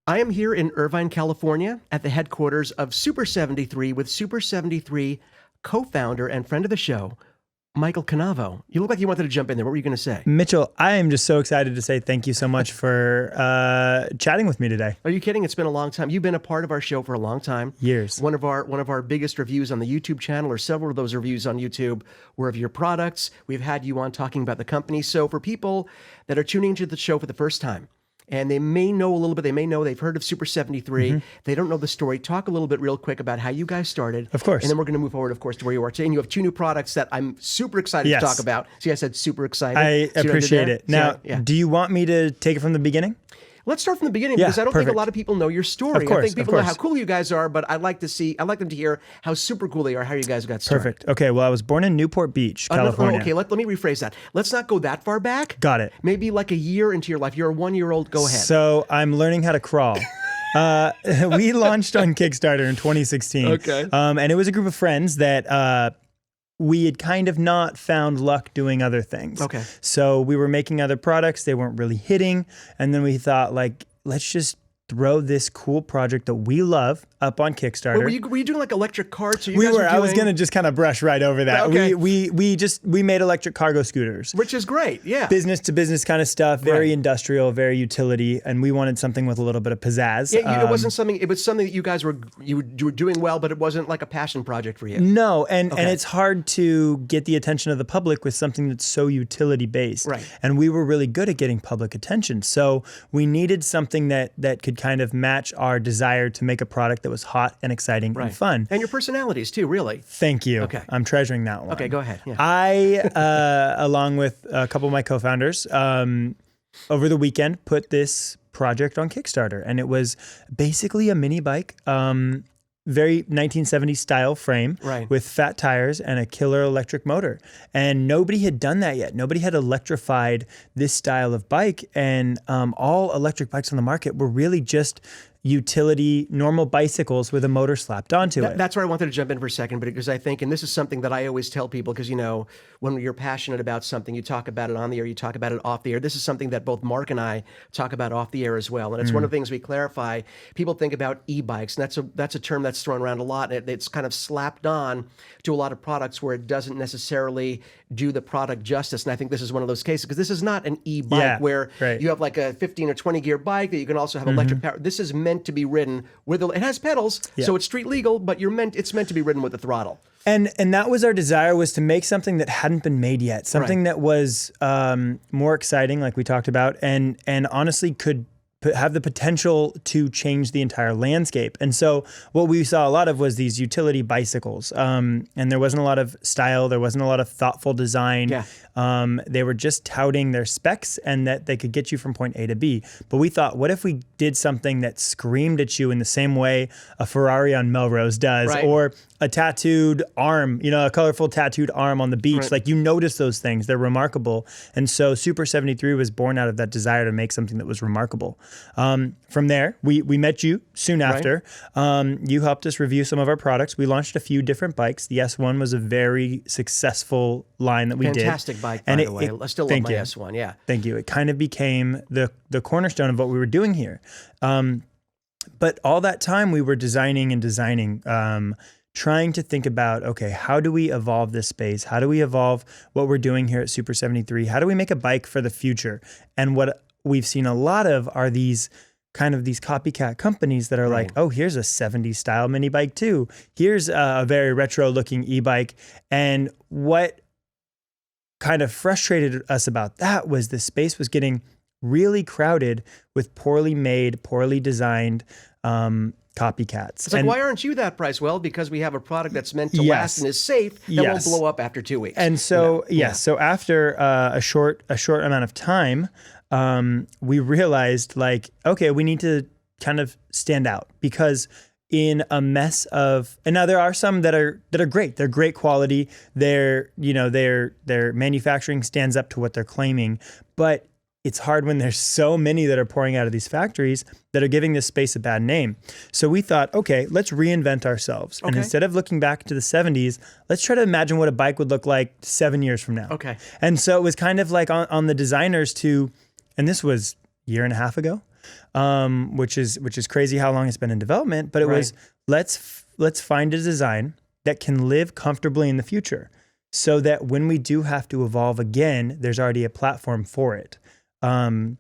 I am here in Irvine, California at the headquarters of Super73 with Super73 co-founder and friend of the show, Michael Cannavo. You look like you wanted to jump in there. What were you going to say? Mitchell, I am just so excited to say thank you so much for chatting with me today. Are you kidding? It's been a long time. You've been a part of our show for a long time. Years. One of our biggest reviews on the YouTube channel, or several of those reviews on YouTube, were of your products. We've had you on talking about the company. So for people that are tuning into the show for the first time, and they may know a little bit, they've heard of Super73, they don't know the story. Talk a little bit real quick about how you guys started. Of course. And then we're going to move forward, of course, to where you are today. And you have two new products that I'm super excited to talk about. See, I said super excited. I appreciate it. Now, do you want me to take it from the beginning? Let's start from the beginning, because I don't think a lot of people know your story. Of course, I think people know how cool you guys are, but I'd like them to hear how super cool they are, how you guys got started. Perfect. Okay, well, I was born in Newport Beach, California. Okay, let me rephrase that. Let's not go that far back. Got it. Maybe like a year into your life. You're a 1-year-old. Go ahead. So I'm learning how to crawl. We launched on Kickstarter in 2016. Okay. And it was a group of friends that we had kind of not found luck doing other things. Okay. So we were making other products. They weren't really hitting. And then we thought, like, let's just throw this cool project that we love up on Kickstarter. Wait, were you doing like electric carts? Or I was going to just kind of brush right over that. Okay. We made electric cargo scooters. Which is great, yeah. Business to business kind of stuff, very industrial, very utility, and we wanted something with a little bit of pizzazz. Yeah, it wasn't something. It was something that you guys were doing well, but it wasn't like a passion project for you. No, and it's hard to get the attention of the public with something that's so utility based. Right. And we were really good at getting public attention, so we needed something that could kind of match our desire to make a product that was hot and exciting and fun. And your personalities too, really. Thank you. Okay. I'm treasuring that one. Okay, go ahead. Yeah. I, along with a couple of my co-founders, over the weekend, put this project on Kickstarter. And it was basically a mini bike, very 1970s style frame with fat tires and a killer electric motor. And nobody had done that yet. Nobody had electrified this style of bike. And all electric bikes on the market were really just utility, normal bicycles with a motor slapped onto it. That's where I wanted to jump in for a second, because I think, and this is something that I always tell people, because, you know, when you're passionate about something, you talk about it on the air, you talk about it off the air. This is something that both Mark and I talk about off the air as well. And it's one of the things we clarify. People think about e-bikes, and that's a term that's thrown around a lot. It's kind of slapped on to a lot of products where it doesn't necessarily do the product justice. And I think this is one of those cases, because this is not an e-bike where you have like a 15 or 20 gear bike that you can also have electric power. This is meant to be ridden with it has pedals, so it's street legal, but it's meant to be ridden with a throttle. And that was our desire, was to make something that hadn't been made yet, something that was more exciting, like we talked about, and honestly could have the potential to change the entire landscape. And so what we saw a lot of was these utility bicycles. And there wasn't a lot of style. There wasn't a lot of thoughtful design. Yeah. They were just touting their specs and that they could get you from point A to B. But we thought, what if we did something that screamed at you in the same way a Ferrari on Melrose does, or a tattooed arm, a colorful tattooed arm on the beach. Like, you notice those things, they're remarkable. And so Super73 was born out of that desire to make something that was remarkable. From there, we met you soon after. You helped us review some of our products. We launched a few different bikes. The S1 was a very successful line that we did. Fantastic bike, by the way. I still love my S1, yeah. Thank you. It kind of became the cornerstone of what we were doing here. But all that time we were designing, trying to think about, okay, how do we evolve this space? How do we evolve what we're doing here at Super73? How do we make a bike for the future? And what we've seen a lot of are these copycat companies that are like, oh, here's a 70s style mini bike too. Here's a very retro looking e-bike. And what kind of frustrated us about that was the space was getting really crowded with poorly made, poorly designed copycats. It's like, why aren't you that price? Well, because we have a product that's meant to last and is safe, that won't blow up after 2 weeks. And so, so after a short amount of time, we realized, like, okay, we need to kind of stand out, because in a mess of, and now there are some that are great. They're great quality. Their manufacturing stands up to what they're claiming, but it's hard when there's so many that are pouring out of these factories that are giving this space a bad name. So we thought, okay, let's reinvent ourselves. And instead of looking back to the 70s, let's try to imagine what a bike would look like 7 years from now. And so it was kind of like on the designers to, and this was a year and a half ago, which is crazy how long it's been in development. But it was let's find a design that can live comfortably in the future, so that when we do have to evolve again, there's already a platform for it. And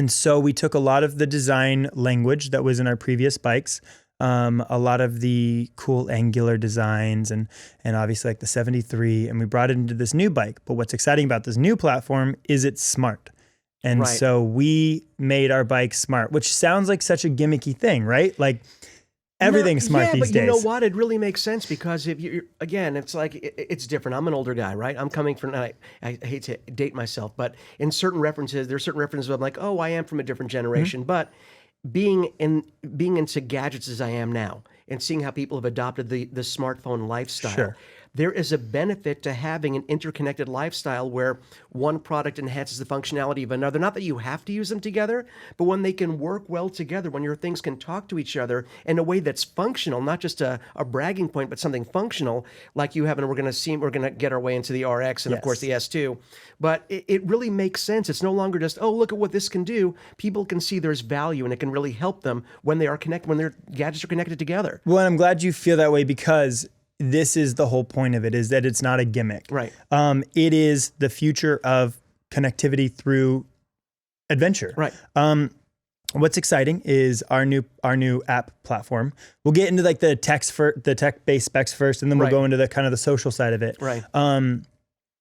so we took a lot of the design language that was in our previous bikes, a lot of the cool angular designs and obviously like the 73, and we brought it into this new bike. But what's exciting about this new platform is it's smart. And so we made our bike smart, which sounds like such a gimmicky thing, right? Like everything's smart these days. Yeah, but you know what? It really makes sense, because if you, again, it's like, it's different. I'm an older guy, right? I'm coming from, I hate to date myself, but in certain references, there's certain references where I'm like, oh, I am from a different generation. But being into gadgets as I am now, and seeing how people have adopted the smartphone lifestyle, there is a benefit to having an interconnected lifestyle where one product enhances the functionality of another. Not that you have to use them together, but when they can work well together, when your things can talk to each other in a way that's functional, not just a bragging point, but something functional, like you have, and we're going to get our way into the RX and of course the S2. But it really makes sense. It's no longer just, oh, look at what this can do. People can see there's value, and it can really help them when they are connected, when their gadgets are connected together. Well, and I'm glad you feel that way, because this is the whole point of it, is that it's not a gimmick. Right. It is the future of connectivity through adventure. Right. What's exciting is our new app platform. We'll get into like the tech-based specs first, and then we'll go into the kind of the social side of it. Right.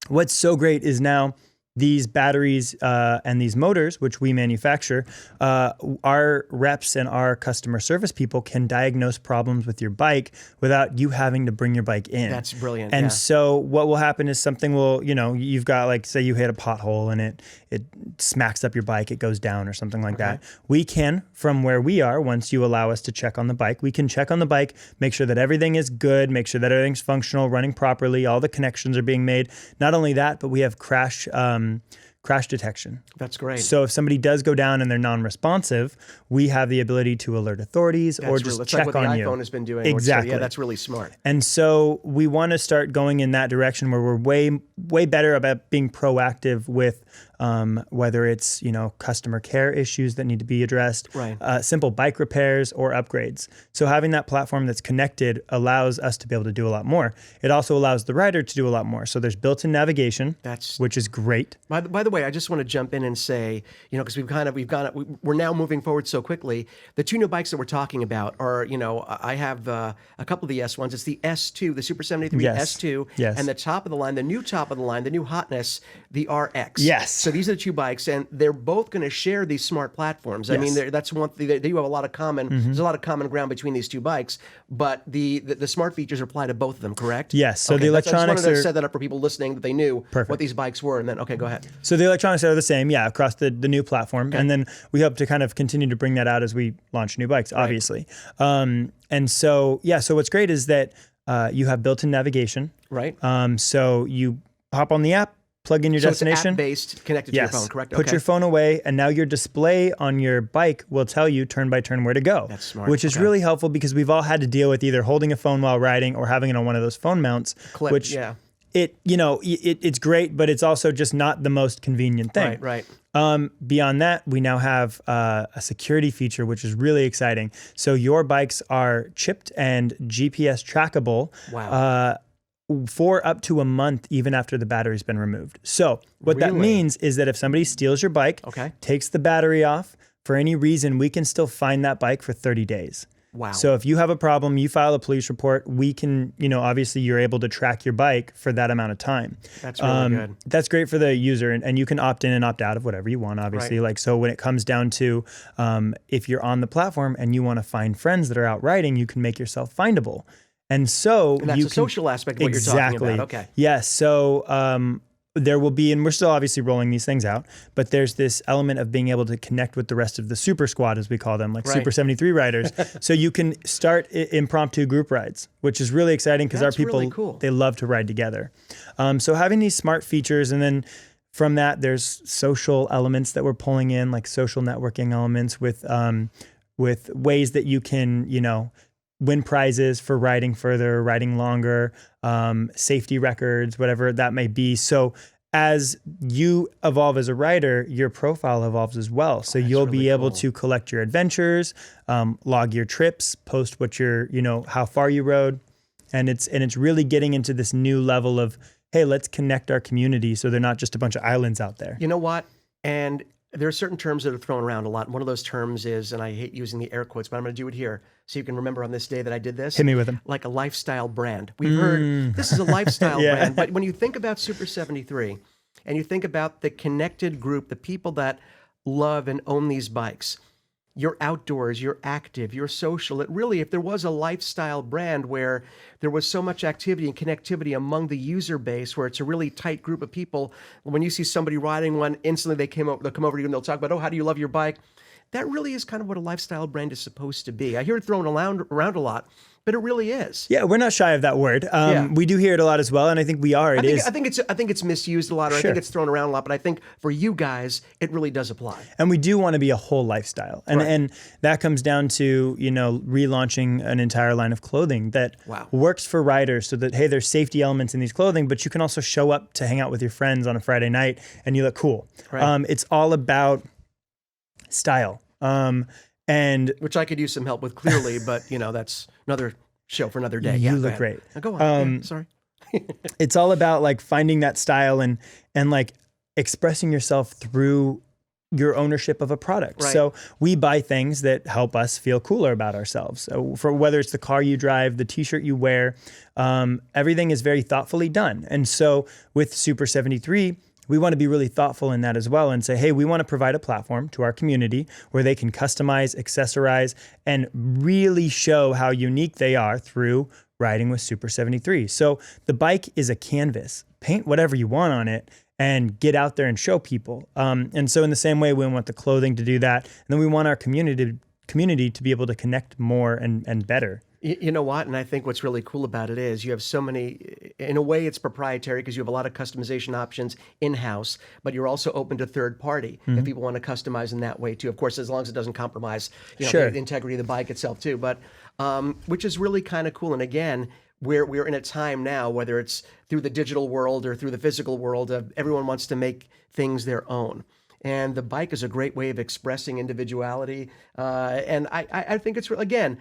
What's so great is now these batteries and these motors, which we manufacture, our reps and our customer service people can diagnose problems with your bike without you having to bring your bike in. That's brilliant. And so what will happen is something will, you've got, like, say you hit a pothole and it smacks up your bike, it goes down or something like that. We can, from where we are, once you allow us to check on the bike, we can check on the bike, make sure that everything is good, make sure that everything's functional, running properly, all the connections are being made. Not only that, but we have crash detection. That's great. So if somebody does go down and they're non-responsive, we have the ability to alert authorities or just check like what on the you. iPhone has been doing. Exactly. Yeah, that's really smart. And so we want to start going in that direction where we're way better about being proactive with whether it's, customer care issues that need to be addressed, simple bike repairs or upgrades. So having that platform that's connected allows us to be able to do a lot more. It also allows the rider to do a lot more. So there's built-in navigation, which is great. By the way, I just want to jump in and say, because we're now moving forward so quickly. The two new bikes that we're talking about are, I have a couple of the S1s. It's the S2, the Super 73 S2, and the top of the line, the new top of the line, the new hotness, the RX. Yes. So these are the two bikes, and they're both going to share these smart platforms. I mean, that's one thing. They do have a lot of common. There's a lot of common ground between these two bikes, but the smart features apply to both of them. Correct? Yes. So the electronics I just wanted to set that up for people listening, that they knew what these bikes were, and then go ahead. So the electronics are the same, across the new platform, and then we hope to kind of continue to bring that out as we launch new bikes, obviously. And so so what's great is that you have built-in navigation. Right. So you hop on the app, plug in your destination. It's app-based, connected to your phone, correct? Put your phone away, and now your display on your bike will tell you turn by turn where to go. That's smart. Which is really helpful, because we've all had to deal with either holding a phone while riding or having it on one of those phone mounts. It's great, but it's also just not the most convenient thing. Right. Beyond that, we now have a security feature, which is really exciting. So your bikes are chipped and GPS trackable. Wow. For up to a month, even after the battery's been removed. So what that means is that if somebody steals your bike, takes the battery off, for any reason, we can still find that bike for 30 days. Wow. So if you have a problem, you file a police report, we can, obviously you're able to track your bike for that amount of time. That's really good. That's great for the user, and you can opt in and opt out of whatever you want, obviously. So when it comes down to if you're on the platform and you want to find friends that are out riding, you can make yourself findable. And that's a social aspect of what you're talking about. Okay. Yes. So there will be, and we're still obviously rolling these things out, but there's this element of being able to connect with the rest of the super squad, as we call them, like Super 73 riders. So you can start impromptu group rides, which is really exciting, because our people, really cool. They love to ride together. So having these smart features, and then from that, there's social elements that we're pulling in, like social networking elements with ways that you can, win prizes for riding further, riding longer, safety records, whatever that may be. So as you evolve as a rider, your profile evolves as well. So you'll really be able cool. to collect your adventures, log your trips, post what you're, how far you rode. And it's really getting into this new level of, hey, let's connect our community so they're not just a bunch of islands out there. You know what? And there are certain terms that are thrown around a lot. One of those terms is, and I hate using the air quotes, but I'm going to do it here so you can remember on this day that I did this. Hit me with them. Like a lifestyle brand. We've heard this is a lifestyle Yeah. brand, but when you think about Super73 and you think about the connected group, the people that love and own these bikes, you're outdoors, you're active, you're social. It really, if there was a lifestyle brand where there was so much activity and connectivity among the user base, where it's a really tight group of people, when you see somebody riding one, instantly they'll come over to you and they'll talk about, oh, how do you love your bike? That really is kind of what a lifestyle brand is supposed to be. I hear it thrown around a lot, but it really is. Yeah, we're not shy of that word. We do hear it a lot as well, and I think we are. I think it's misused a lot, or I Sure. think it's thrown around a lot. But I think for you guys, it really does apply. And we do want to be a whole lifestyle. And Right. and that comes down to, relaunching an entire line of clothing that Wow. works for riders so that, hey, there's safety elements in these clothing, but you can also show up to hang out with your friends on a Friday night and you look cool. Right. It's all about style. And Which I could use some help with, clearly, but that's another show for another day. You Yeah, look go ahead. great. Now, go on. Yeah, sorry. it's all about like finding that style and like expressing yourself through your ownership of a product. Right. So we buy things that help us feel cooler about ourselves. So for whether it's the car you drive, the t-shirt you wear, everything is very thoughtfully done. And so with Super73, we want to be really thoughtful in that as well and say, hey, we want to provide a platform to our community where they can customize, accessorize, and really show how unique they are through riding with Super73. So the bike is a canvas. Paint whatever you want on it and get out there and show people. And so in the same way, we want the clothing to do that. And then we want our community to be able to connect more and better. You know what? And I think what's really cool about it is you have so many, in a way it's proprietary because you have a lot of customization options in-house, but you're also open to third party if people want to customize in that way too. Of course, as long as it doesn't compromise Sure. the integrity of the bike itself too, but which is really kind of cool. And again, we're in a time now, whether it's through the digital world or through the physical world, everyone wants to make things their own. And the bike is a great way of expressing individuality. And I think it's, again,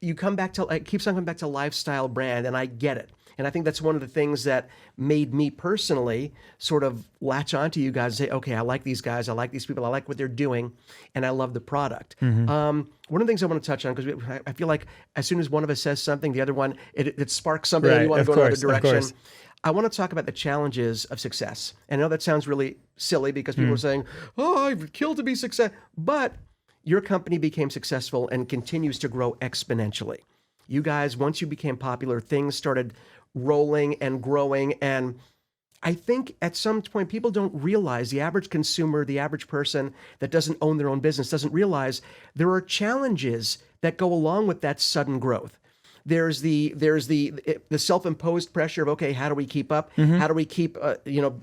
you come back to, it keeps on coming back to lifestyle brand, and I get it. And I think that's one of the things that made me personally sort of latch onto you guys and say, okay, I like these guys, I like these people, I like what they're doing, and I love the product. One of the things I want to touch on, because I feel like as soon as one of us says something, the other one, it sparks something and you want to go in another direction. I want to talk about the challenges of success. And I know that sounds really silly because people are saying, oh, I've killed to be success. But your company became successful and continues to grow exponentially. You guys, once you became popular, things started rolling and growing. And I think at some point, people don't realize, the average consumer, the average person that doesn't own their own business doesn't realize there are challenges that go along with that sudden growth. There's the self-imposed pressure of, okay, how do we keep up? How do we keep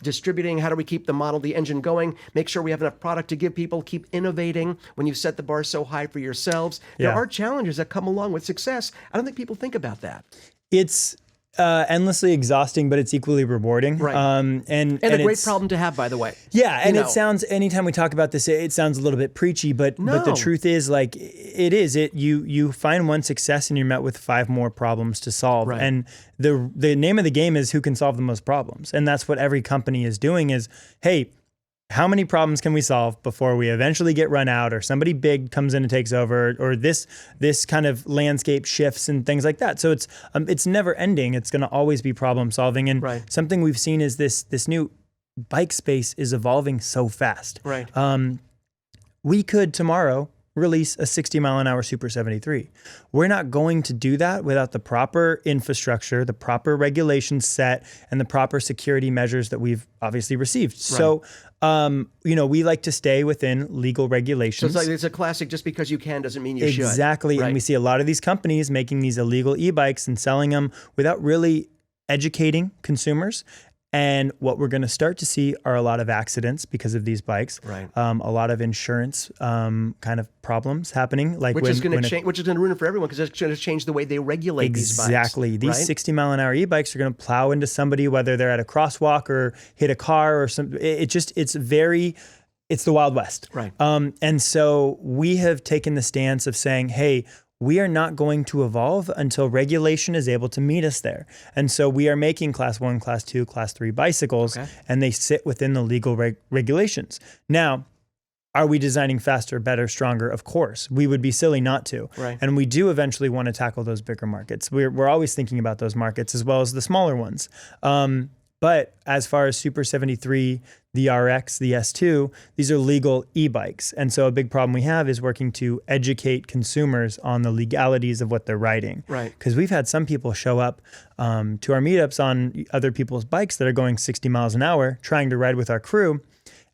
distributing? How do we keep the engine going? Make sure we have enough product to give people. Keep innovating when you set the bar so high for yourselves. There are challenges that come along with success. I don't think people think about that. It's endlessly exhausting, but it's equally rewarding. Right. And a great problem to have, by the way. Yeah, and it sounds, anytime we talk about this, it sounds a little bit preachy, but the truth is, like, you find one success and you're met with 5 more problems to solve. Right. And the name of the game is who can solve the most problems. And that's what every company is doing is, hey, how many problems can we solve before we eventually get run out, or somebody big comes in and takes over, or this kind of landscape shifts and things like that. So it's never ending. It's going to always be problem solving. And something we've seen is this new bike space is evolving so fast. Right. We could tomorrow release a 60-mile-an-hour Super73. We're not going to do that without the proper infrastructure, the proper regulations set, and the proper security measures that we've obviously received. Right. So, we like to stay within legal regulations. So it's a classic, just because you can doesn't mean you should. Exactly. Right. And we see a lot of these companies making these illegal e-bikes and selling them without really educating consumers. And what we're going to start to see are a lot of accidents because of these bikes. Right. A lot of insurance kind of problems happening. Like which is going to ruin it for everyone because it's going to change the way they regulate these bikes. Exactly. These 60 mile an hour e-bikes are going to plow into somebody, whether they're at a crosswalk or hit a car or something. It's the Wild West. Right. And so we have taken the stance of saying, hey, we are not going to evolve until regulation is able to meet us there. And so we are making class 1, class 2, class 3 bicycles, and they sit within the legal regulations. Now, are we designing faster, better, stronger? Of course. We would be silly not to. Right. And we do eventually want to tackle those bigger markets. We're always thinking about those markets as well as the smaller ones. But as far as Super73, the RX, the S2, these are legal e-bikes. And so a big problem we have is working to educate consumers on the legalities of what they're riding. Right. Because we've had some people show up to our meetups on other people's bikes that are going 60 miles an hour trying to ride with our crew.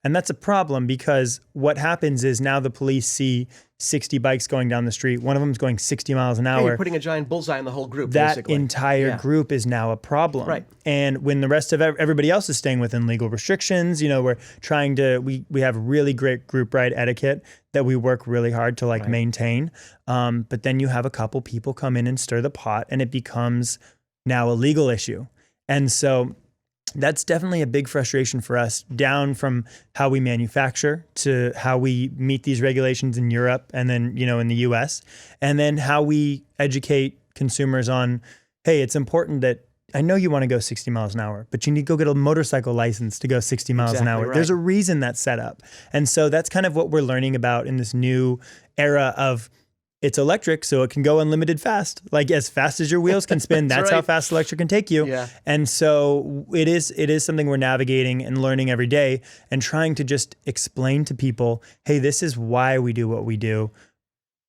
And that's a problem because what happens is now the police see 60 bikes going down the street. One of them is going 60 miles an hour. Hey, you're putting a giant bullseye on the whole group, that basically. entire group is now a problem. Right. And when the rest of everybody else is staying within legal restrictions, we're trying to, we have really great group ride etiquette that we work really hard to maintain. But then you have a couple people come in and stir the pot and it becomes now a legal issue. And so that's definitely a big frustration for us, down from how we manufacture to how we meet these regulations in Europe and then, in the US, and then how we educate consumers on, hey, it's important that I know you want to go 60 miles an hour, but you need to go get a motorcycle license to go 60 miles an hour. Right. There's a reason that's set up. And so that's kind of what we're learning about in this new era of it's electric, so it can go unlimited fast. Like as fast as your wheels can spin, that's right. how fast electric can take you. Yeah. And so it is something we're navigating and learning every day and trying to just explain to people, hey, this is why we do what we do.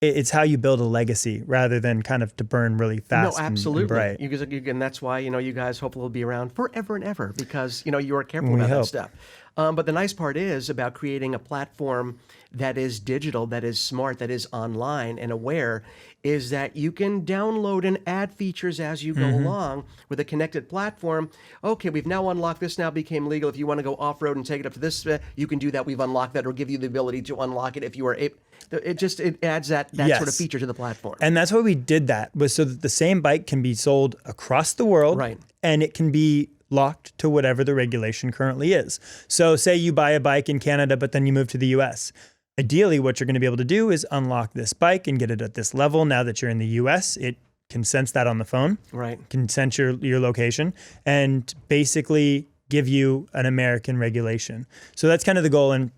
It's how you build a legacy rather than kind of to burn really fast. No, absolutely. And bright. And that's why, you guys hopefully will be around forever and ever because, you are careful about that stuff. But the nice part is about creating a platform that is digital, that is smart, that is online and aware, is that you can download and add features as you go along with a connected platform. Okay, we've now unlocked this, now became legal. If you want to go off-road and take it up to this, you can do that. We've unlocked that, or give you the ability to unlock it if you are able. It adds that sort of feature to the platform. And that's why we did that, was so that the same bike can be sold across the world, right, and it can be locked to whatever the regulation currently is. So say you buy a bike in Canada, but then you move to the US. Ideally, what you're going to be able to do is unlock this bike and get it at this level. Now that you're in the US, it can sense that on the phone, right, can sense your location, and basically give you an American regulation. So that's kind of the goal. And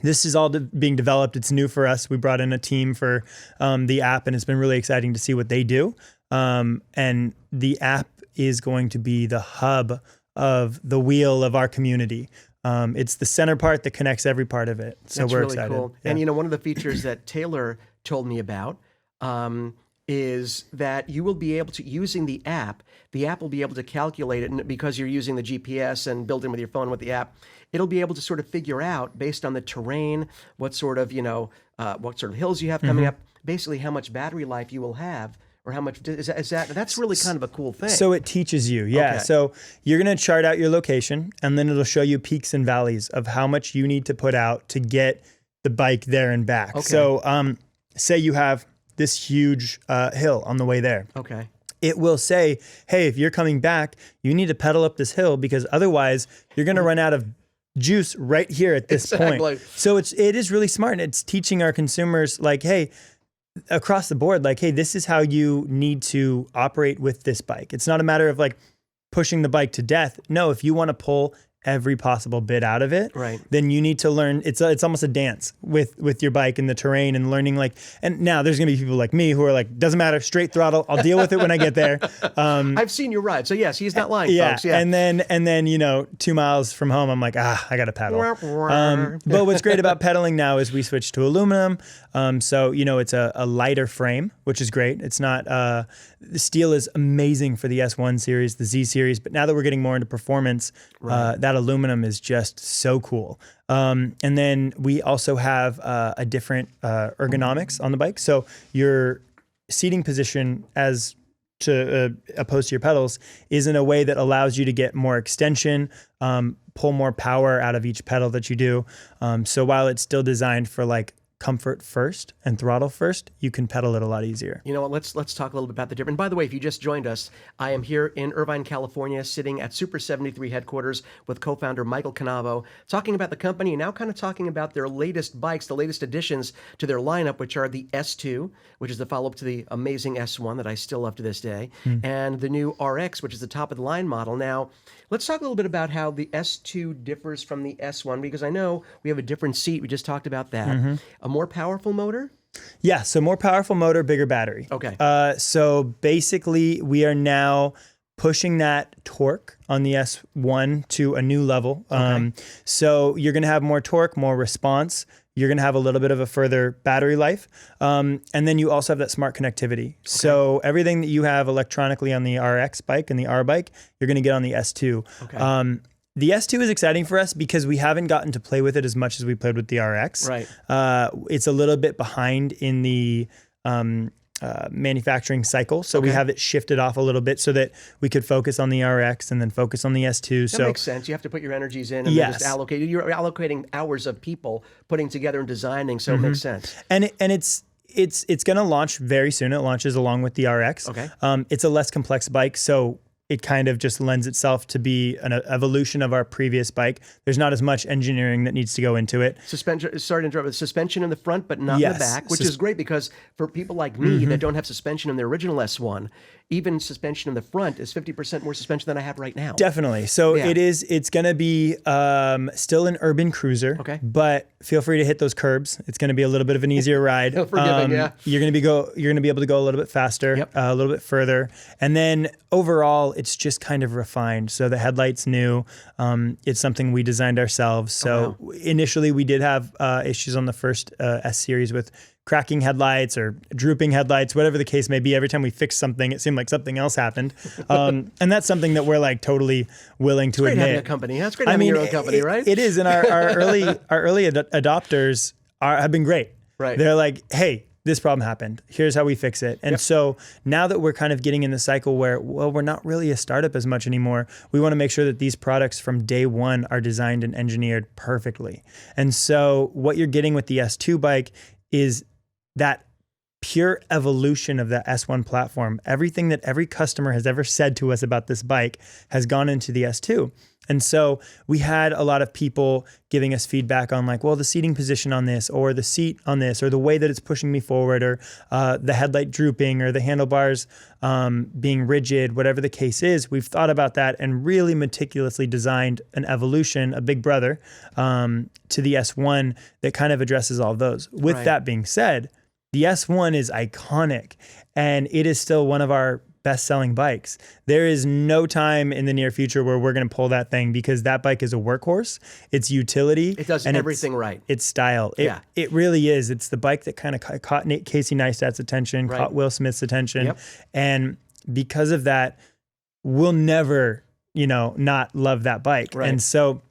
this is all being developed. It's new for us. We brought in a team for the app, and it's been really exciting to see what they do. And the app is going to be the hub of the wheel of our community. It's the center part that connects every part of it. So that's we're really excited. Cool. Yeah. And one of the features that Taylor told me about is that you will be able to, using the app will be able to calculate it, and because you're using the GPS and built in with your phone with the app, it'll be able to sort of figure out based on the terrain, what sort of hills you have coming up, basically how much battery life you will have. Or how much that's really kind of a cool thing. So it teaches you, yeah. Okay. So you're going to chart out your location, and then it'll show you peaks and valleys of how much you need to put out to get the bike there and back. Okay. So say you have this huge hill on the way there. Okay. It will say, hey, if you're coming back, you need to pedal up this hill because otherwise you're going to run out of juice right here at this point. So it is really smart, and it's teaching our consumers like, hey, across the board, like, hey, this is how you need to operate with this bike. It's not a matter of like pushing the bike to death. No, if you want to pull every possible bit out of it, right, then you need to learn. It's almost a dance with your bike and the terrain and learning and now there's gonna be people like me who are like, doesn't matter, straight throttle, I'll deal with it when I get there. I've seen you ride, so yes, he's not lying, yeah, folks. Yeah. And then 2 miles from home, I'm like, I gotta pedal. But what's great about pedaling now is we switched to aluminum. So it's a lighter frame, which is great. It's not the steel is amazing for the S1 series, the Z series, but now that we're getting more into performance, that aluminum is just so cool. And then we also have a different ergonomics on the bike. So your seating position, as opposed to your pedals is in a way that allows you to get more extension, pull more power out of each pedal that you do. So while it's still designed for like comfort first and throttle first, you can pedal it a lot easier. You know what, let's talk a little bit about the difference. By the way, if you just joined us, I am here in Irvine, California, sitting at Super73 headquarters with co-founder Michael Cannavo, talking about the company and now kind of talking about their latest bikes, the latest additions to their lineup, which are the S2, which is the follow-up to the amazing S1 that I still love to this day, and the new RX, which is the top of the line model. Now, let's talk a little bit about how the S2 differs from the S1, because I know we have a different seat. We just talked about that. A more powerful motor? Yeah, so more powerful motor, bigger battery. Okay. So basically, we are now pushing that torque on the S1 to a new level. Okay. So you're going to have more torque, more response. You're going to have a little bit of a further battery life. And then you also have that smart connectivity. Okay. So everything that you have electronically on the RX bike and the R bike, you're going to get on the S2. Okay. The S2 is exciting for us because we haven't gotten to play with it as much as we played with the RX. Right. It's a little bit behind in the manufacturing cycle. So we have it shifted off a little bit so that we could focus on the RX and then focus on the S2. That makes sense. You have to put your energies in and then just allocate. You're allocating hours of people putting together and designing, so it makes sense. And it's going to launch very soon. It launches along with the RX. Okay. It's a less complex bike, so it kind of just lends itself to be an evolution of our previous bike. There's not as much engineering that needs to go into it. Suspension, sorry to interrupt, with suspension in the front, but not in the back, which is great because for people like me that don't have suspension in their original S1, even suspension in the front is 50% more suspension than I have right now. Definitely. So it's going to be still an urban cruiser, but feel free to hit those curbs. It's going to be a little bit of an easier ride. Forgiving, You're going to be able to go a little bit faster, a little bit further. And then overall, it's just kind of refined. So the headlight's new. It's something we designed ourselves. So initially we did have issues on the first S series with cracking headlights or drooping headlights, whatever the case may be. Every time we fixed something, it seemed like something else happened. And that's something that we're like totally willing to admit. It's great having a company. It's great having your own company, right? It is. And our early adopters have been great. Right. They're like, hey, this problem happened. Here's how we fix it. And so now that we're kind of getting in the cycle where, well, we're not really a startup as much anymore, we want to make sure that these products from day one are designed and engineered perfectly. And so what you're getting with the S2 bike is that pure evolution of the S1 platform. Everything that every customer has ever said to us about this bike has gone into the S2. And so we had a lot of people giving us feedback on like, well, the seating position on this, or the seat on this, or the way that it's pushing me forward, or the headlight drooping, or the handlebars being rigid, whatever the case is. We've thought about that and really meticulously designed an evolution, a big brother, to the S1 that kind of addresses all of those. With that being said, the S1 is iconic, and it is still one of our best-selling bikes. There is no time in the near future where we're going to pull that thing, because that bike is a workhorse. It's utility. It does everything right. It's style. It really is. It's the bike that kind of caught Casey Neistat's attention, caught Will Smith's attention. And because of that, we'll never, not love that bike. And so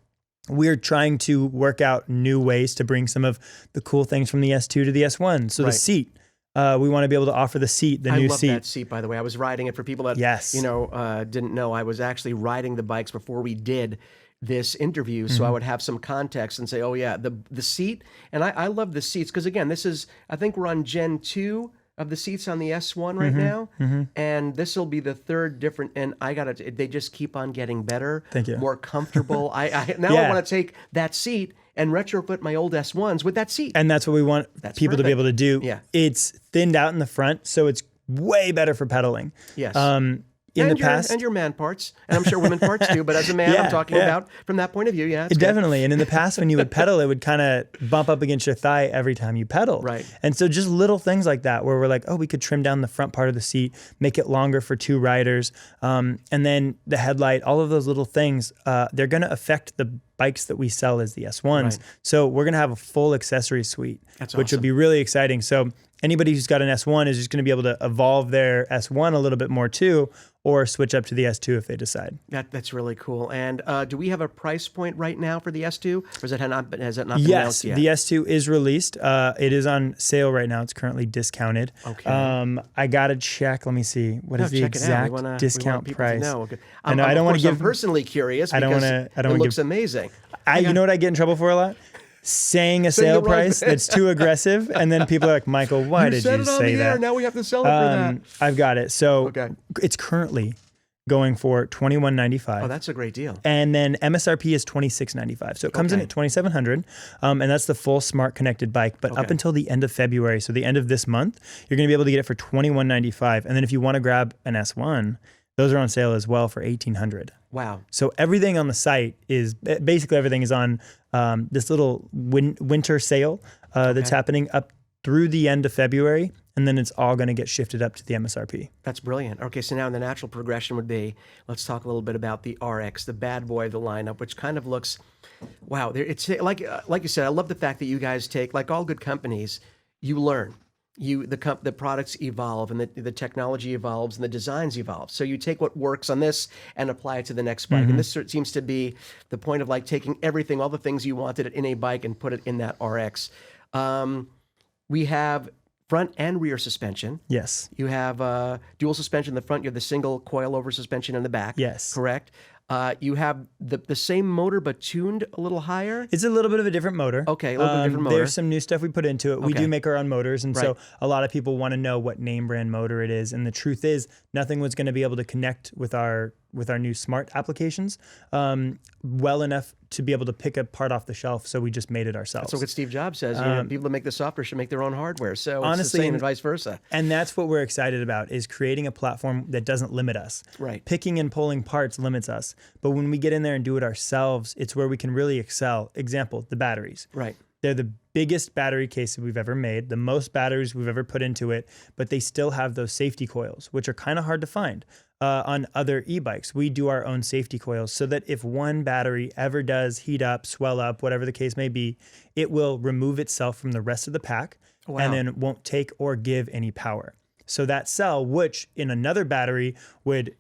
we're trying to work out new ways to bring some of the cool things from the S2 to the S1. So the seat, we want to be able to offer the seat, the new seat. I love that seat, by the way. I was riding it for people that didn't know. I was actually riding the bikes before we did this interview, so I would have some context and say, oh yeah, the seat. And I love the seats because, again, I think we're on Gen 2 of the seats on the S1 right now, and this will be the third different. And they just keep on getting better. Thank you. More comfortable. I want to take that seat and retrofit my old S1s with that seat. And that's what we want people to be able to do. Yeah. It's thinned out in the front, so it's way better for pedaling. Yes. In the past, and your man parts, and I'm sure women parts too, but as a man, I'm talking about from that point of view, definitely. And in the past, when you would pedal, it would kind of bump up against your thigh every time you pedal. Right. And so just little things like that, where we're like, oh, we could trim down the front part of the seat, make it longer for two riders, and then the headlight, all of those little things, they're going to affect the bikes that we sell as the S1s. So we're going to have a full accessory suite, which will be really exciting. So anybody who's got an S1 is just going to be able to evolve their S1 a little bit more too, or switch up to the S2 if they decide. That's really cool. And do we have a price point right now for the S2? Or has it not been Yes, announced yet? the S2 is released. It is on sale right now. It's currently discounted. Okay. I got to check. Let me see. What is the exact discount price? I know. I don't want to give. I'm personally curious because it looks amazing. You know what I get in trouble for a lot? Saying a sale price that's too aggressive, and then people are like, Michael, why did you say that? Now we have to sell it for that. I've got it. So it's currently going for $21.95. Oh, that's a great deal. And then MSRP is $26.95. So it comes in at $2,700, and that's the full smart connected bike. But up until the end of February, so the end of this month, you're going to be able to get it for $21.95. And then if you want to grab an S1, those are on sale as well for $1,800. Wow. So everything on the site is basically everything is on this little winter sale that's happening up through the end of February. And then it's all going to get shifted up to the MSRP. That's brilliant. Okay, so now the natural progression would be, let's talk a little bit about the RX, the bad boy of the lineup, which kind of looks, wow. It's like you said, I love the fact that you guys take, like all good companies, you learn. The products evolve and the technology evolves and the designs evolve. So you take what works on this and apply it to the next bike. And this seems to be the point of like taking everything, all the things you wanted in a bike and put it in that RX. We have front and rear suspension. Yes. You have dual suspension in the front. You have the single coil-over suspension in the back. Yes. Correct. You have the same motor but tuned a little higher. It's a little bit of a different motor. Okay, a little bit different motor. There's some new stuff we put into it. We do make our own motors, and so a lot of people want to know what name brand motor it is. And the truth is, nothing was going to be able to connect with our new smart applications well enough to be able to pick a part off the shelf. So we just made it ourselves. That's what Steve Jobs says. People that make the software should make their own hardware. So honestly, it's the same and vice versa. And that's what we're excited about, is creating a platform that doesn't limit us. Right. Picking and pulling parts limits us. But when we get in there and do it ourselves, it's where we can really excel. Example, the batteries. Right. They're the biggest battery case we've ever made, the most batteries we've ever put into it, but they still have those safety coils, which are kind of hard to find on other e-bikes. We do our own safety coils so that if one battery ever does heat up, swell up, whatever the case may be, it will remove itself from the rest of the pack and then won't take or give any power. So that cell, which in another battery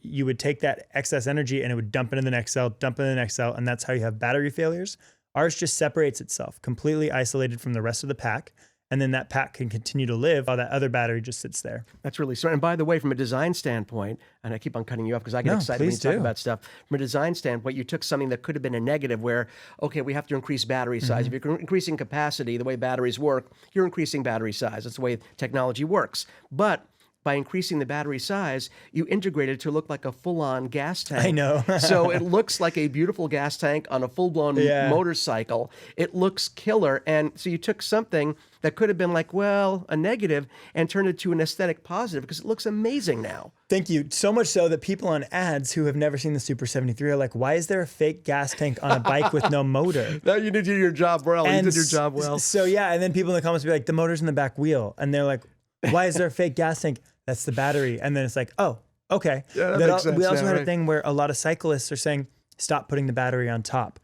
you would take that excess energy and it would dump into the next cell, dump into the next cell, and that's how you have battery failures. Ours just separates itself, completely isolated from the rest of the pack. And then that pack can continue to live while that other battery just sits there. That's really smart. And by the way, from a design standpoint, and I keep on cutting you off because I get excited when you talk about stuff. From a design standpoint, you took something that could have been a negative where, okay, we have to increase battery size. If you're increasing capacity, the way batteries work, you're increasing battery size. That's the way technology works. But by increasing the battery size, you integrate it to look like a full-on gas tank. I know. So it looks like a beautiful gas tank on a full-blown motorcycle. It looks killer. And so you took something that could have been like, well, a negative, and turned it to an aesthetic positive because it looks amazing now. Thank you. So much so that people on ads who have never seen the Super 73 are like, why is there a fake gas tank on a bike with no motor? Now you did your job well. You did your job well. So yeah, and then people in the comments will be like, the motor's in the back wheel. And they're like, why is there a fake gas tank? That's the battery. And then it's like, oh, okay. Yeah, that makes sense. We also had a thing where a lot of cyclists are saying, stop putting the battery on top.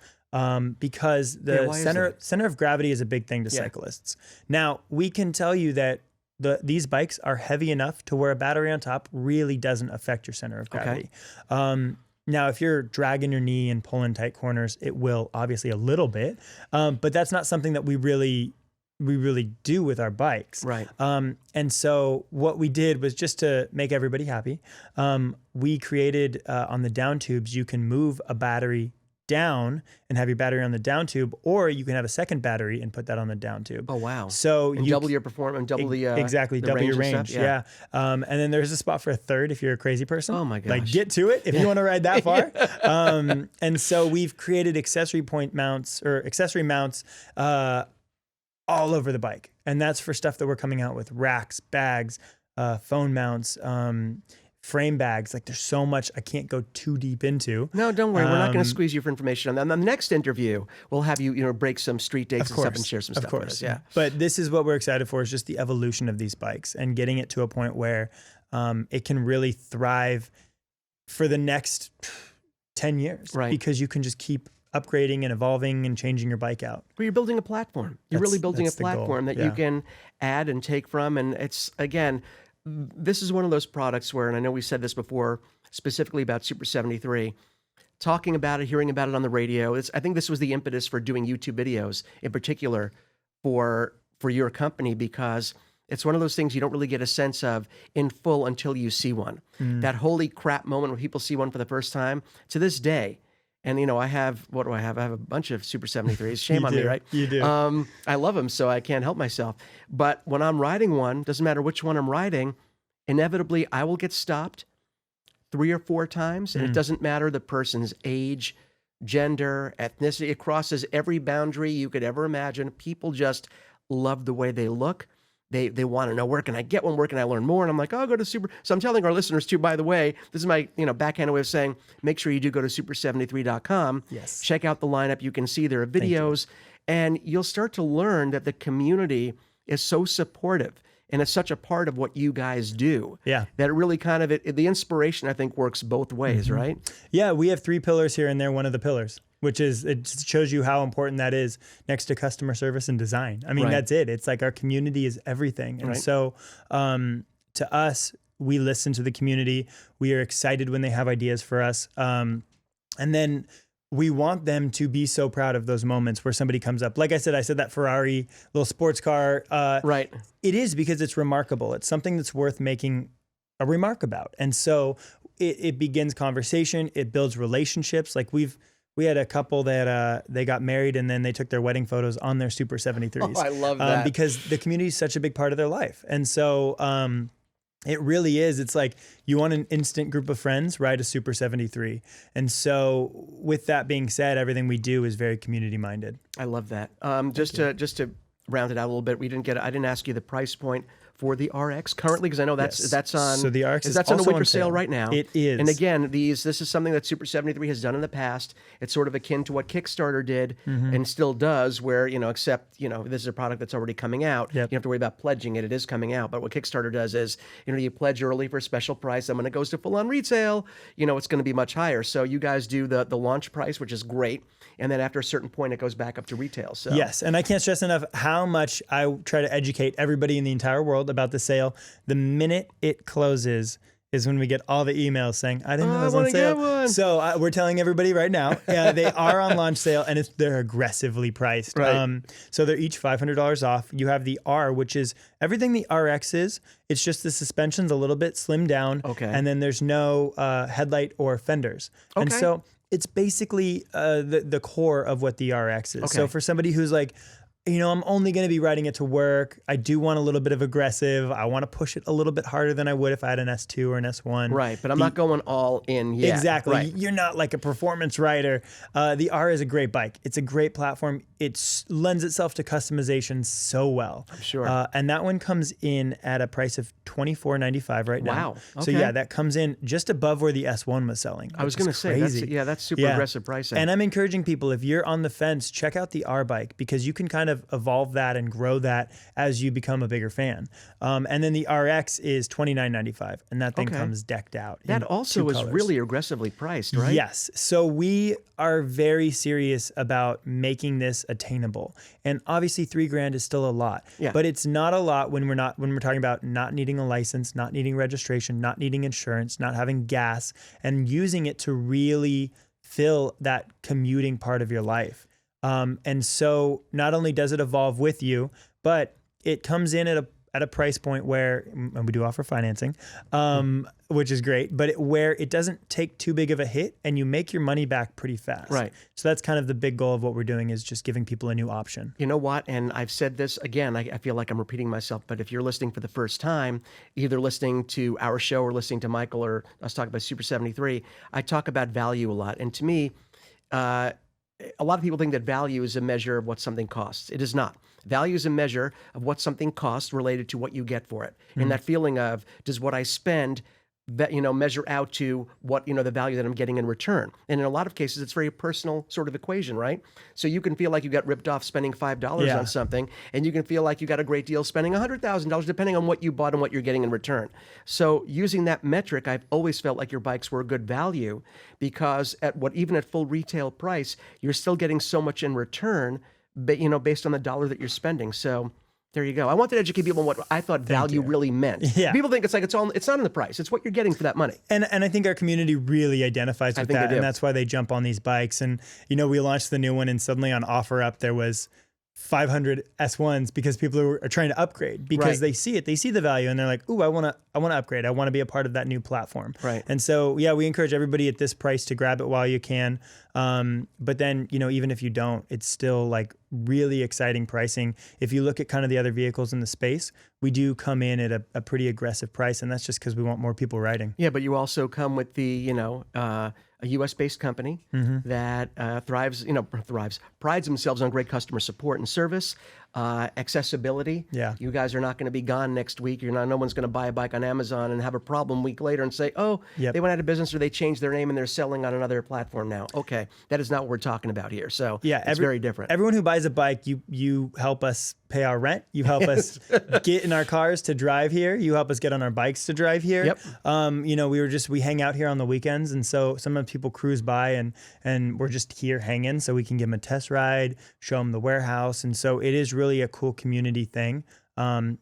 Because the center of gravity is a big thing to cyclists. Now, we can tell you that these bikes are heavy enough to where a battery on top really doesn't affect your center of gravity. Now, if you're dragging your knee and pulling tight corners, it will obviously a little bit. But that's not something that we really do with our bikes. Right. And so what we did was, just to make everybody happy, we created on the down tubes, you can move a battery down and have your battery on the down tube, or you can have a second battery and put that on the down tube. Oh, wow. So and double your performance and double the double your range. Yeah. And then there's a spot for a third if you're a crazy person. Oh my gosh. Like, get to it if you want to ride that far. And so we've created accessory mounts all over the bike. And that's for stuff that we're coming out with: racks, bags, phone mounts, frame bags. Like, there's so much I can't go too deep into. No, don't worry. We're not going to squeeze you for information on that. On the next interview, we'll have you break some street dates and stuff and share some stuff with us. Yeah. But this is what we're excited for, is just the evolution of these bikes and getting it to a point where it can really thrive for the next 10 years. Right. Because you can just keep upgrading and evolving and changing your bike out. But you're building a platform. You're really building a that's the goal. platform that you can add and take from. And it's, again, this is one of those products where, and I know we said this before, specifically about Super 73, talking about it, hearing about it on the radio. I think this was the impetus for doing YouTube videos in particular for your company, because it's one of those things you don't really get a sense of in full until you see one. That holy crap moment when people see one for the first time, to this day. And, you know, I have a bunch of Super 73s. Shame on me, right? You do. I love them, so I can't help myself. But when I'm riding one, doesn't matter which one I'm riding, inevitably I will get stopped 3 or 4 times. And it doesn't matter the person's age, gender, ethnicity. It crosses every boundary you could ever imagine. People just love the way they look. They want to know, where can I get one? Where can I learn more? And I'm like, oh, go to Super. So I'm telling our listeners too, by the way, this is my backhanded way of saying, make sure you do go to super73.com. Yes. Check out the lineup. You can see there are videos, and you'll start to learn that the community is so supportive. And it's such a part of what you guys do. Yeah. That it really kind of, the inspiration, I think, works both ways, right? Yeah, we have 3 pillars here, and they're one of the pillars, which is, it shows you how important that is next to customer service and design. I mean, that's it. It's like our community is everything. And so to us, we listen to the community. We are excited when they have ideas for us. And then we want them to be so proud of those moments where somebody comes up. Like I said that Ferrari little sports car. Right. It is, because it's remarkable. It's something that's worth making a remark about. And so it begins conversation. It builds relationships. Like we had a couple that they got married, and then they took their wedding photos on their Super 73s. Oh, I love that. Because the community is such a big part of their life. And so it really is. It's like you want an instant group of friends, ride a Super 73. And so with that being said, everything we do is very community minded. I love that. Just to round it out a little bit, I didn't ask you the price point for the RX currently, because I know that's on. So the RX is that's on a also winter on sale right now. It is. And again, this is something that Super 73 has done in the past. It's sort of akin to what Kickstarter did and still does, where, except, this is a product that's already coming out. Yep. You don't have to worry about pledging it. It is coming out. But what Kickstarter does is, you pledge early for a special price, and when it goes to full on retail, it's going to be much higher. So you guys do the launch price, which is great. And then after a certain point, it goes back up to retail. So yes, and I can't stress enough how much I try to educate everybody in the entire world about the sale. The minute it closes is when we get all the emails saying, I didn't know it was on sale. Get one. So we're telling everybody right now, they are on launch sale, and they're aggressively priced. Right. So they're each $500 off. You have the R, which is everything the RX is. It's just the suspension's a little bit slimmed down. Okay. And then there's no headlight or fenders. Okay. And so it's basically the core of what the RX is. Okay. So for somebody who's like, I'm only going to be riding it to work. I do want a little bit of aggressive. I want to push it a little bit harder than I would if I had an S2 or an S1. Right, but I'm not going all in yet. Exactly. Right. You're not like a performance rider. The R is a great bike. It's a great platform. It lends itself to customization so well. I'm sure. And that one comes in at a price of $24.95 right now. Wow. So Okay. yeah, that comes in just above where the S1 was selling. I was going to say, that's super aggressive pricing. And I'm encouraging people, if you're on the fence, check out the R bike, because you can kind of evolve that and grow that as you become a bigger fan. And then the RX is $29.95, and that thing comes decked out. That also is colors. really aggressively priced, right? Yes. So we are very serious about making this attainable. And obviously $3,000 is still a lot, but it's not a lot when we're talking about not needing a license, not needing registration, not needing insurance, not having gas, and using it to really fill that commuting part of your life. And so not only does it evolve with you, but it comes in at a price point where, and we do offer financing, which is great, but where it doesn't take too big of a hit and you make your money back pretty fast. Right. So that's kind of the big goal of what we're doing, is just giving people a new option. You know what? And I've said this again, I feel like I'm repeating myself, but if you're listening for the first time, either listening to our show or listening to Michael or us talk about Super 73, I talk about value a lot. And to me, a lot of people think that value is a measure of what something costs. It is not. Value is a measure of what something costs related to what you get for it. And that feeling of, does what I spend measure out to what, the value that I'm getting in return. And in a lot of cases, it's a very personal sort of equation, right? So you can feel like you got ripped off spending $5 on something, and you can feel like you got a great deal spending $100,000, depending on what you bought and what you're getting in return. So using that metric, I've always felt like your bikes were a good value, because even at full retail price, you're still getting so much in return, based on the dollar that you're spending. So there you go. I wanted to educate people on what I thought value really meant. Yeah. People think it's not in the price. It's what you're getting for that money. And I think our community really identifies with that. And that's why they jump on these bikes. And, we launched the new one, and suddenly on OfferUp, there was 500 S1s because people are trying to upgrade, because they see it, they see the value, and they're like, ooh, I want to upgrade. I want to be a part of that new platform. Right. And so, we encourage everybody at this price to grab it while you can. But then, even if you don't, it's still like really exciting pricing. If you look at kind of the other vehicles in the space, we do come in at a pretty aggressive price, and that's just because we want more people riding. Yeah, but you also come with the, a U.S.-based company that prides themselves on great customer support and service, accessibility. Yeah. You guys are not going to be gone next week. No one's going to buy a bike on Amazon and have a problem a week later and say, oh, they went out of business, or they changed their name and they're selling on another platform now. Okay, that is not what we're talking about here. So it's very different. Everyone who buys a bike, you help us pay our rent. You help us get in our cars to drive here. You help us get on our bikes to drive here. Yep. We hang out here on the weekends, and so sometimes people cruise by and we're just here hanging, so we can give them a test ride, show them the warehouse, and so it is really a cool community thing.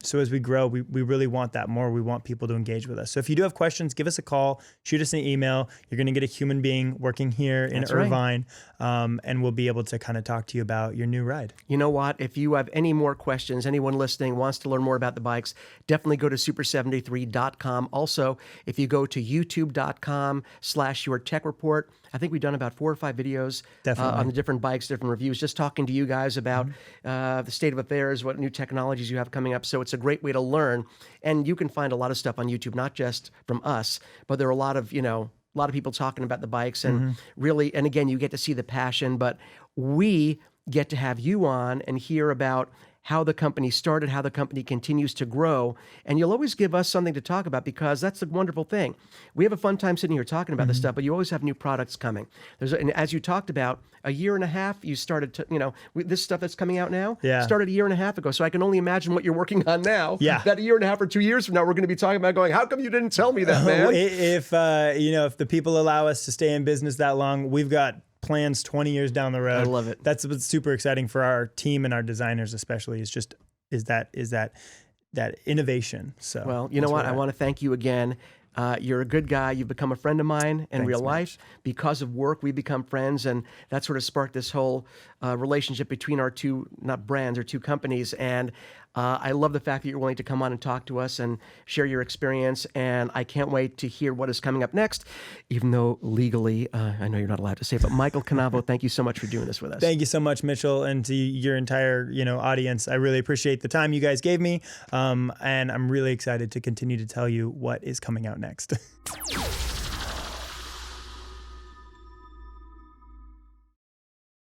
So as we grow, we really want that more. We want people to engage with us. So if you do have questions, give us a call, shoot us an email. You're going to get a human being working here in Irvine, and we'll be able to kind of talk to you about your new ride. You know what? If you have any more questions, anyone listening wants to learn more about the bikes, definitely go to Super73.com. Also, if you go to YouTube.com/YourTechReport, I think we've done about 4 or 5 videos on the different bikes, different reviews, just talking to you guys about the state of affairs, what new technologies you have coming up. So it's a great way to learn. And you can find a lot of stuff on YouTube, not just from us, but there are a lot of people talking about the bikes, and really, and again, you get to see the passion, but we get to have you on and hear about how the company started, how the company continues to grow. And you'll always give us something to talk about, because that's the wonderful thing. We have a fun time sitting here talking about this stuff, but you always have new products coming. And as you talked about, a year and a half, you started to, this stuff that's coming out now started a year and a half ago. So I can only imagine what you're working on now. Yeah. That a year and a half or 2 years from now, we're going to be talking about going, how come you didn't tell me that, man? If the people allow us to stay in business that long, we've got plans 20 years down the road. I love it. That's what's super exciting for our team and our designers, especially, is that innovation. So, well, you know what? I want to thank you again. You're a good guy. You've become a friend of mine in real life. Because of work, we become friends, and that sort of sparked this whole relationship between our two, not brands, or two companies. And I love the fact that you're willing to come on and talk to us and share your experience. And I can't wait to hear what is coming up next, even though legally, I know you're not allowed to say it, but Michael Cannavo, thank you so much for doing this with us. Thank you so much, Mitchell, and to your entire audience. I really appreciate the time you guys gave me, and I'm really excited to continue to tell you what is coming out next.